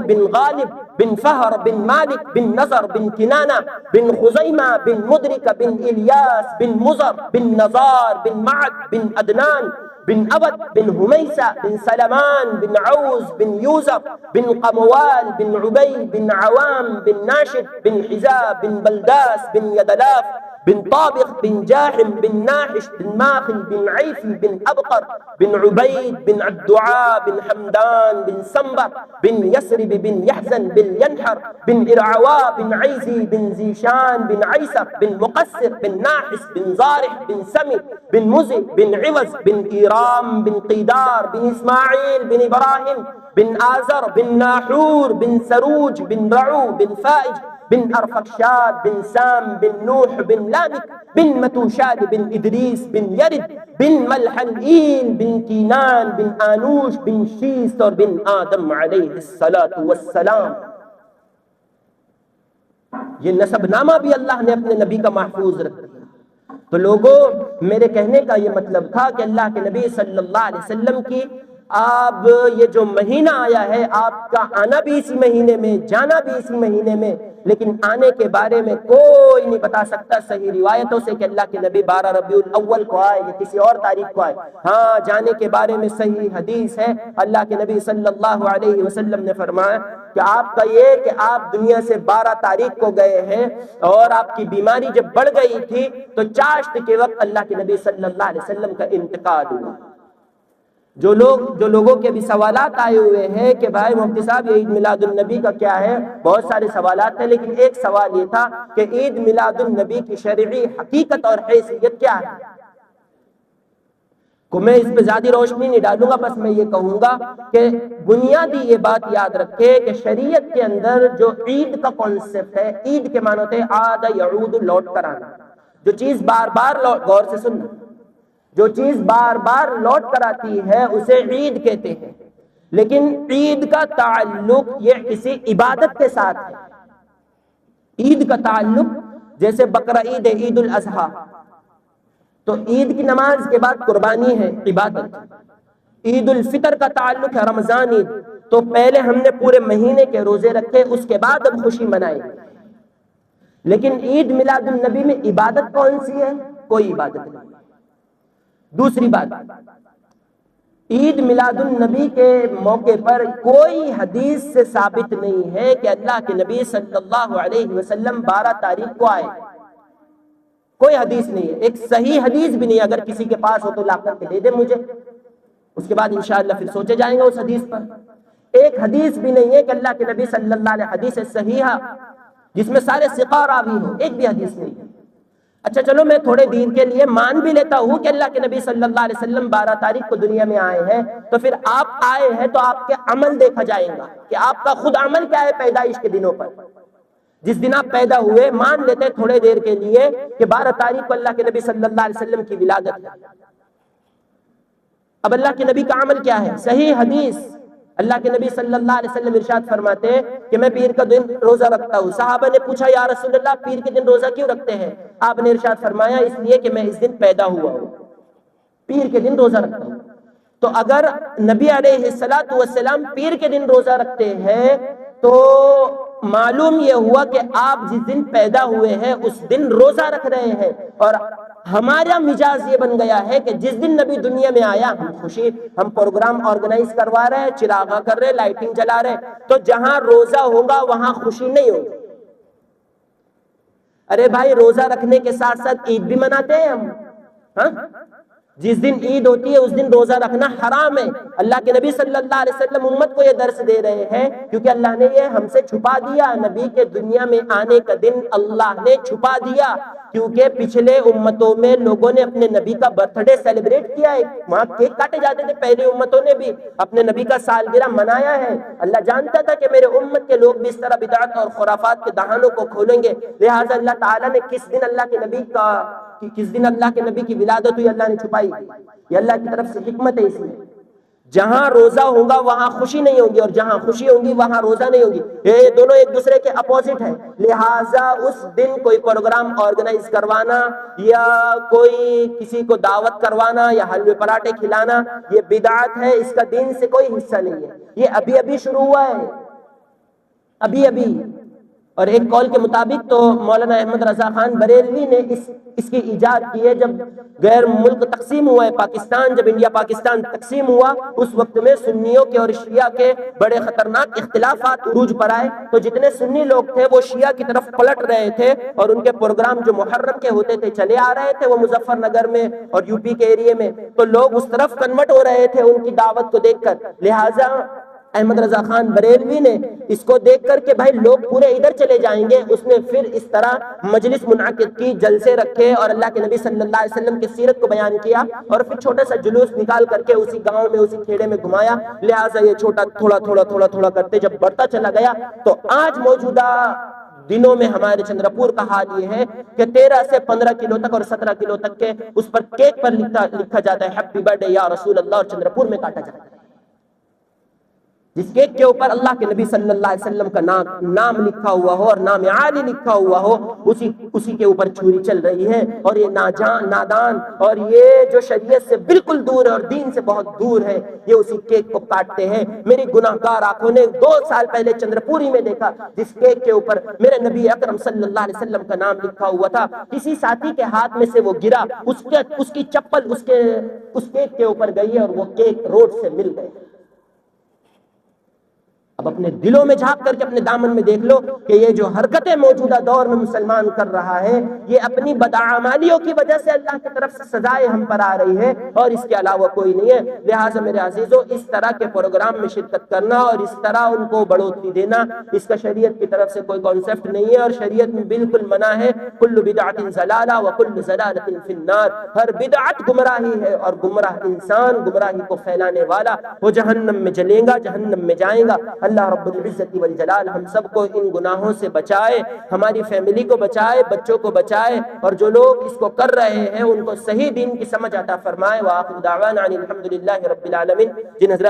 بن غالب بن فہر بن مالک بن نضر بن کنانہ بن خزیمہ بن مدرک بن الیاس بن مضر بن نزار بن معد بن عدنان بن عبد بن حمیسہ بن سلمان بن عوز بن یوزر بن قموال بن عبی بن عوام بن ناشد بن حزاب بن بلداس بن یدلاف بن طابق بن جاحم بن ناحش بن ماخل بن عیفی بن ابقر بن عبید بن عبدعا بن حمدان بن سنبر بن یسرب بن یحزن بن ینحر بن ارعوا بن عیزی بن زیشان بن عیسر بن مقصر بن ناحس بن زارح بن سمی بن مزی بن عوض بن ایرام بن قیدار بن اسماعیل بن ابراہیم بن آزر بن ناحور بن سروج بن رعو بن فائج بن ارفقشاد بن سام بن نوح بن لامک بن متوشاد بن ادریس بن یرد بن ملحنئیل بن کینان بن آنوش بن شیست اور بن آدم علیہ السلام. یہ نسب نامہ بھی اللہ نے اپنے نبی کا محفوظ رکھ دیا. تو لوگوں، میرے کہنے کا یہ مطلب تھا کہ اللہ کے نبی صلی اللہ علیہ وسلم کی اب یہ جو مہینہ آیا ہے، آپ کا آنا بھی اسی مہینے میں، جانا بھی اسی مہینے میں، لیکن آنے کے بارے میں کوئی نہیں بتا سکتا صحیح روایتوں سے کہ اللہ کے نبی 12 ربیع الاول کو آئے یا کسی اور تاریخ کو آئے. ہاں، جانے کے بارے میں صحیح حدیث ہے. اللہ کے نبی صلی اللہ علیہ وسلم نے فرمایا کہ آپ کا یہ کہ آپ دنیا سے 12 تاریخ کو گئے ہیں، اور آپ کی بیماری جب بڑھ گئی تھی تو چاشت کے وقت اللہ کے نبی صلی اللہ علیہ وسلم کا انتقال ہوا. جو لوگوں کے بھی سوالات آئے ہوئے ہیں کہ بھائی مفتی صاحب یہ عید میلاد النبی کا کیا ہے، بہت سارے سوالات ہیں، لیکن ایک سوال یہ تھا کہ عید میلاد النبی کی شرعی حقیقت اور حیثیت کیا ہے. میں اس پہ زیادہ روشنی نہیں ڈالوں گا، بس میں یہ کہوں گا کہ بنیادی یہ بات یاد رکھے کہ شریعت کے اندر جو عید کا کانسیپٹ ہے، عید کے معنی ہوتے ہیں عاد یعود، لوٹ کر آنا. جو چیز بار بار غور سے سننا، جو چیز بار بار لوٹ کر آتی ہے اسے عید کہتے ہیں. لیکن عید کا تعلق یہ کسی عبادت کے ساتھ ہے. عید کا تعلق جیسے بقرہ عید ہے، عید الاضحیٰ، تو عید کی نماز کے بعد قربانی ہے، عبادت. عید الفطر کا تعلق ہے رمضان عید، تو پہلے ہم نے پورے مہینے کے روزے رکھے، اس کے بعد ہم خوشی منائے. لیکن عید میلاد النبی میں عبادت کون سی ہے؟ کوئی عبادت نہیں. دوسری بات، عید میلاد النبی کے موقع پر کوئی حدیث سے ثابت نہیں ہے کہ اللہ کے نبی صلی اللہ علیہ وسلم 12 تاریخ کو آئے. کوئی حدیث نہیں ہے، ایک صحیح حدیث بھی نہیں. اگر کسی کے پاس ہو تو لا کر کے دے دے مجھے، اس کے بعد انشاءاللہ پھر سوچے جائیں گے اس حدیث پر. ایک حدیث بھی نہیں ہے کہ اللہ کے نبی صلی اللہ علیہ حدیث صحیحہ جس میں سارے ثقہ راوی ہوں، ایک بھی حدیث نہیں ہے. اچھا چلو، میں تھوڑے دیر کے لیے مان بھی لیتا ہوں کہ اللہ کے نبی صلی اللہ علیہ وسلم 12 تاریخ کو دنیا میں آئے ہیں، تو پھر آپ آئے ہیں تو آپ کے عمل دیکھا جائے گا کہ آپ کا خود عمل کیا ہے پیدائش کے دنوں پر. جس دن آپ پیدا ہوئے، مان لیتے ہیں تھوڑے دیر کے لیے کہ 12 تاریخ کو اللہ کے نبی صلی اللہ علیہ وسلم کی ولادت ہے. اب اللہ کے نبی کا عمل کیا ہے؟ صحیح حدیث، اللہ کے نبی صلی اللہ علیہ وسلم ارشاد فرماتے ہیں کہ میں پیر کا دن روزہ رکھتا ہوں. صحابہ نے پوچھا یا رسول اللہ پیر کے دن روزہ کیوں رکھتے ہیں؟ آپ نے ارشاد فرمایا اس لیے کہ میں اس دن پیدا ہوا ہوں، پیر کے دن روزہ رکھتا ہوں. تو اگر نبی علیہ السلام پیر کے دن روزہ رکھتے ہیں تو معلوم یہ ہوا کہ آپ جس دن پیدا ہوئے ہیں اس دن روزہ رکھ رہے ہیں. اور ہمارا مزاج یہ بن گیا ہے کہ جس دن نبی دنیا میں آیا ہم خوشی، ہم پروگرام آرگنائز کروا رہے ہیں، چراغاں کر رہے ہیں، لائٹنگ جلا رہے ہیں. تو جہاں روزہ ہوگا وہاں خوشی نہیں ہوگی. ارے بھائی، روزہ رکھنے کے ساتھ ساتھ عید بھی مناتے ہیں ہم. ہاں، جس دن عید ہوتی ہے اس دن روزہ رکھنا حرام ہے. اللہ کے نبی صلی اللہ علیہ وسلم امت کو یہ درس دے رہے ہیں کیونکہ اللہ نے یہ ہم سے چھپا دیا. نبی کے دنیا میں آنے کا دن اللہ نے چھپا دیا کیونکہ پچھلے امتوں میں لوگوں نے اپنے نبی کا برتھ ڈے سیلیبریٹ کیا ہے، وہاں کیک کاٹے جاتے تھے. پہلی امتوں نے بھی اپنے نبی کا سالگرہ منایا ہے. اللہ جانتا تھا کہ میرے امت کے لوگ بھی اس طرح بدعت اور خرافات کے دہانوں کو کھولیں گے، لہٰذا اللہ تعالیٰ نے کس دن اللہ کے نبی کی ولادت ہوئی اللہ نے چھپائی. یہ اللہ کی طرف سے حکمت ہے. اس میں جہاں روزہ ہوگا وہاں خوشی نہیں ہوگی، اور جہاں خوشی ہوگی وہاں روزہ نہیں ہوگی. یہ دونوں ایک دوسرے کے اپوزٹ ہیں. لہٰذا اس دن کوئی پروگرام آرگنائز کروانا یا کوئی کسی کو دعوت کروانا یا حلوے پراٹھے کھلانا یہ بدعت ہے. اس کا دین سے کوئی حصہ نہیں ہے. یہ ابھی ابھی شروع ہوا ہے. ابھی اور ایک قول کے مطابق تو مولانا احمد رضا خان بریلوی نے اس کی ایجاد کی ہے. جب غیر ملک تقسیم ہوا ہے پاکستان، جب انڈیا پاکستان تقسیم ہوا، اس وقت میں سنیوں کے اور شیعہ کے بڑے خطرناک اختلافات عروج پر آئے. تو جتنے سنی لوگ تھے وہ شیعہ کی طرف پلٹ رہے تھے، اور ان کے پروگرام جو محرم کے ہوتے تھے چلے آ رہے تھے وہ مظفر نگر میں اور یو پی کے ایریے میں، تو لوگ اس طرف کنورٹ ہو رہے تھے ان کی دعوت کو دیکھ کر. لہٰذا احمد رضا خان بریلوی نے اس کو دیکھ کر کہ بھائی لوگ پورے ادھر چلے جائیں گے، اس نے پھر اس طرح مجلس منعقد کی، جلسے رکھے اور اللہ کے نبی صلی اللہ علیہ وسلم کی سیرت کو بیان کیا، اور پھر چھوٹا سا جلوس نکال کر کے اسی گاؤں میں اسی کھیڑے میں گھمایا. لہٰذا یہ چھوٹا تھوڑا کرتے جب بڑھتا چلا گیا تو آج موجودہ دنوں میں ہمارے چندرپور کا حال یہ ہے کہ 13 سے 15 کلو تک اور 17 کلو تک کے اس پر کیک پر لکھا جاتا ہے ہیپی برتھ ڈے یا رسول اللہ، اور چندرپور میں کاٹا جاتا ہے. جس کیک کے اوپر اللہ کے نبی صلی اللہ علیہ وسلم کا نام لکھا ہوا ہو اور نام عالی لکھا ہوا ہو، اسی کے اوپر چھری چل رہی ہے. اور یہ نادان اور یہ جو شریعت سے بالکل دور ہے اور دین سے بہت دور ہے، یہ اسی کیک کو کاٹتے ہیں. میری گناہگار آنکھوں نے 2 سال پہلے چندرپوری میں دیکھا جس کیک کے اوپر میرے نبی اکرم صلی اللہ علیہ وسلم کا نام لکھا ہوا تھا. کسی ساتھی کے ہاتھ میں سے وہ گرا، اس کی چپل اس کیک کے اوپر گئی اور وہ کیک روڈ سے مل گئے. اب اپنے دلوں میں جھانک کر کے اپنے دامن میں دیکھ لو کہ یہ جو حرکتیں موجودہ دور میں مسلمان کر رہا ہے، یہ اپنی بدعمالیوں کی وجہ سے اللہ کی طرف سے سزائیں ہم پر آ رہی ہے، اور اس کے علاوہ کوئی نہیں ہے. لہٰذا میرے عزیزو، اس طرح کے پروگرام میں شرکت کرنا اور اس طرح ان کو بڑھوتری دینا، اس کا شریعت کی طرف سے کوئی کانسیپٹ نہیں ہے، اور شریعت میں بالکل منع ہے. کل بدعت ضلالہ وکل ضلالۃ فی النار. ہر بدعت گمراہی ہے، اور گمراہ انسان، گمراہی کو پھیلانے والا، وہ جہنم میں جلے گا، جہنم میں جائے گا. اللہ رب العزت والجلال ہم سب کو ان گناہوں سے بچائے، ہماری فیملی کو بچائے، بچوں کو بچائے، اور جو لوگ اس کو کر رہے ہیں ان کو صحیح دین کی سمجھ عطا فرمائے. وآخر دعوانا ان الحمد للہ رب العالمین. جن حضرات